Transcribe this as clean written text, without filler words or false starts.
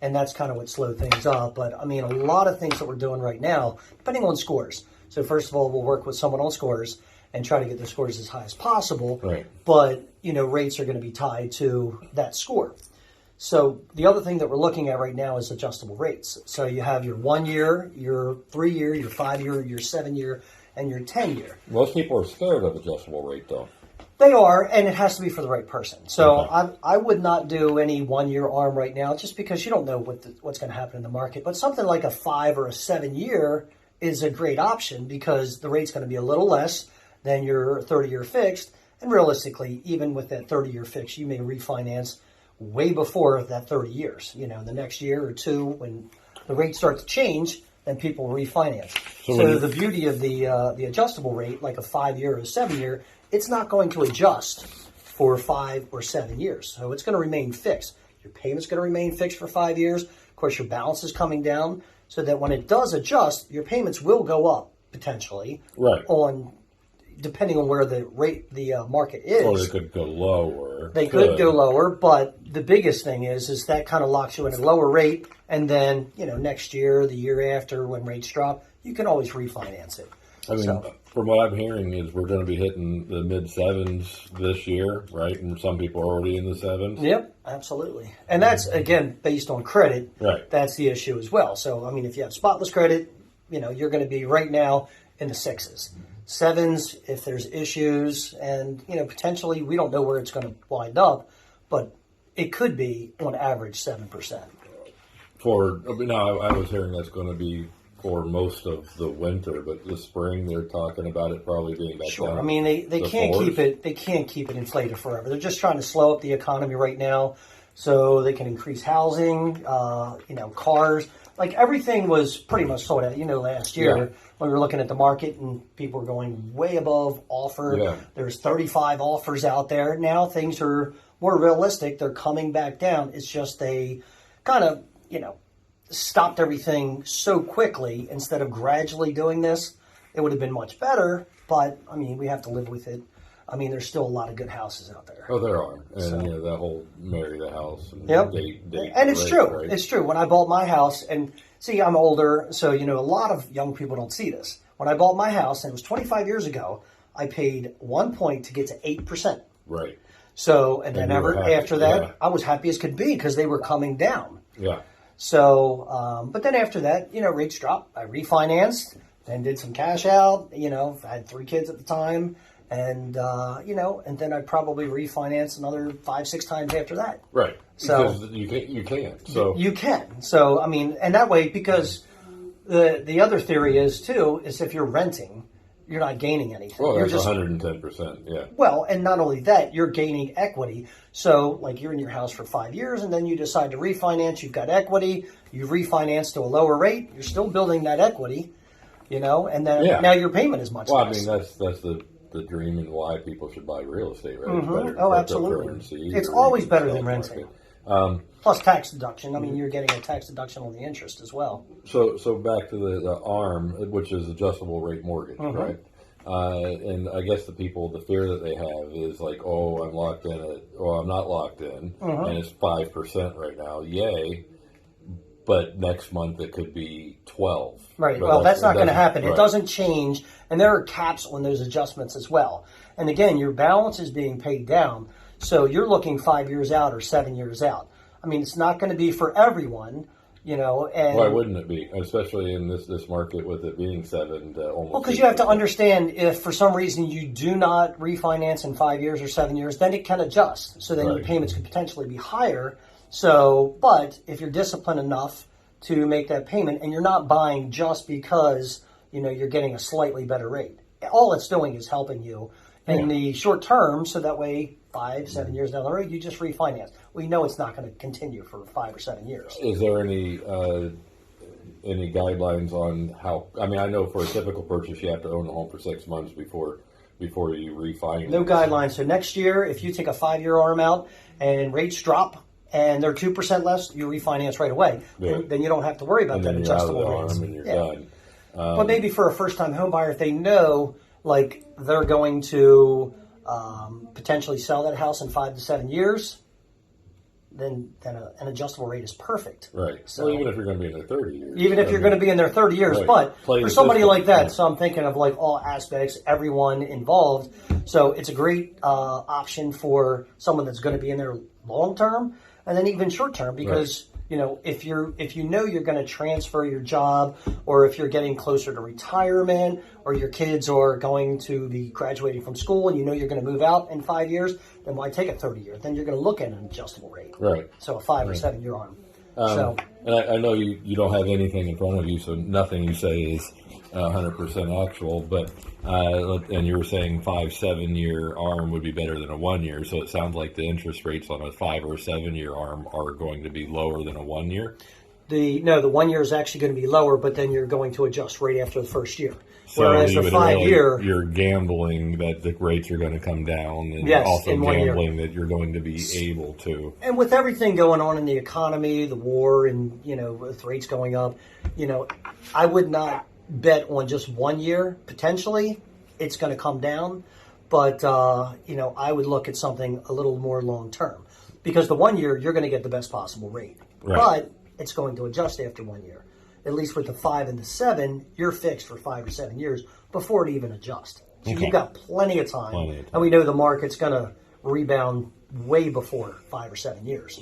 and that's kind of what slowed things up. But I mean, a lot of things that we're doing right now, depending on scores. So first of all, we'll work with someone on scores and try to get their scores as high as possible. Right. But, rates are going to be tied to that score. So the other thing that we're looking at right now is adjustable rates. So you have your 1 year, your 3 year, your 5 year, your 7 year, and your 10 year. Most people are scared of adjustable rate, though. They are, and it has to be for the right person. So Okay. I would not do any 1 year ARM right now, just because you don't know what's going to happen in the market. But something like a 5 or a 7 year is a great option, because the rate's going to be a little less than your 30-year fixed. And realistically, even with that 30-year fix, you may refinance way before that 30 years. The next year or two, when the rate starts to change, then people refinance. So the beauty of the adjustable rate, like a 5 year or a 7 year, it's not going to adjust for 5 or 7 years. So it's going to remain fixed. Your payment's going to remain fixed for 5 years. Of course, your balance is coming down, so that when it does adjust, your payments will go up potentially. Right. Depending on where the market is. Or they could go lower. They could go lower, but the biggest thing is that kind of locks you in a lower rate, and then, next year, the year after, when rates drop, you can always refinance it. I mean, from what I'm hearing is we're going to be hitting the mid-sevens this year, right? And some people are already in the sevens. Yep, absolutely. And that's, again, based on credit. Right. That's the issue as well. So, I mean, if you have spotless credit, you're going to be right now in the sixes. Sevens, if there's issues, and, potentially we don't know where it's going to wind up, but it could be on average 7%. I was hearing that's going to be for most of the winter, but the spring they're talking about it probably being back Sure. down. I mean, they can't keep it. They can't keep it inflated forever. They're just trying to slow up the economy right now, so they can increase housing. Cars. Like, everything was pretty much sold out. Last year when we were looking at the market and people were going way above offer. Yeah. There's 35 offers out there. Now things are more realistic. They're coming back down. It's just they kind of, stopped everything so quickly instead of gradually doing this. It would have been much better, but, I mean, we have to live with it. I mean, there's still a lot of good houses out there. Oh, there are. And, that whole marry the house and Yep. date And it's rate, true. right? It's true. When I bought my house, and see, I'm older, so, a lot of young people don't see this. When I bought my house, and it was 25 years ago, I paid 1 point to get to 8%. Right. So, and then you were happy, after that, yeah. I was happy as could be, because they were coming down. Yeah. So, but then after that, rates dropped. I refinanced, then did some cash out. I had 3 kids at the time, and and then I'd probably refinance another 5-6 times after that. Right. So because you can. So you can. So I mean, and that way, because the other theory is if you're renting, you're not gaining anything. well, You're that's just 110%. Yeah. Well, and not only that, you're gaining equity. So, like, you're in your house for 5 years, and then you decide to refinance. You've got equity. You refinance to a lower rate. You're still building that equity, and then now your payment is much Well, less. I mean, that's the dream and why people should buy real estate, right? It's better Oh, than absolutely. cryptocurrency It's or always even better stock than renting. market. Plus tax deduction. I mean, you're getting a tax deduction on the interest as well. So back to the ARM, which is adjustable rate mortgage, right? And I guess the fear that they have is like, oh, I'm locked in I'm not locked in, and it's 5% right now. Yay. But next month it could be 12. Right. But Well, that's not going to happen. Right. It doesn't change, and there are caps on those adjustments as well. And again, your balance is being paid down, so you're looking 5 years out or 7 years out. I mean, it's not going to be for everyone, And why wouldn't it be, especially in this market with it being 7 to almost? Well, because you have to understand, if for some reason you do not refinance in 5 years or 7 years, then it can adjust. So then your payments could potentially be higher. So, but if you're disciplined enough to make that payment, and you're not buying just because you're getting a slightly better rate, all it's doing is helping you in the short term. So that way, 5-7 years down the road, you just refinance. We know it's not going to continue for 5 or 7 years. Is there any guidelines on how? I mean, I know for a typical purchase, you have to own the home for 6 months before you refinance. No guidelines. So next year, if you take a 5-year ARM out and rates drop and they're 2% less, you refinance right away. Yeah. Then you don't have to worry about and that then you're out of adjustable the rates. ARM and you're done. But maybe for a first-time home buyer, if they know like they're going to potentially sell that house in 5 to 7 years, an adjustable rate is perfect. Right. So Well, even if you're going to be in their 30 years. even if you're going to be in their 30 years, Right. but Play for the somebody system. like that, Yeah. so I'm thinking of like all aspects, everyone involved. So it's a great option for someone that's going to be in there long term, and then even short term, because you know, if you know you're going to transfer your job, or if you're getting closer to retirement, or your kids are going to be graduating from school, and you know you're going to move out in 5 years, then why take a 30-year? Then you're going to look at an adjustable rate. Right. So a 5 or 7 year arm. So And I know you don't have anything in front of you, so nothing you say is 100% actual. But and you were saying 5-7 year arm would be better than a 1 year. So it sounds like the interest rates on a 5 or 7 year arm are going to be lower than a 1 year. the 1 year is actually going to be lower, but then you're going to adjust right after the first year. So Whereas you the would 5 really, year, you're gambling that the rates are going to come down, and Yes, also in 1 year. gambling that you're going to be able to. and with everything going on in the economy, the war, and you know, with rates going up, you know, I would not bet on just 1 year. Potentially, it's going to come down, but you know, I would look at something a little more long term, because the 1 year you're going to get the best possible rate, Right. but it's going to adjust after 1 year. At least with the 5 and the 7, you're fixed for 5 or 7 years before it even adjusts. So Okay. you've got plenty of time, Plenty of time. and we know the market's going to rebound way before 5 or 7 years.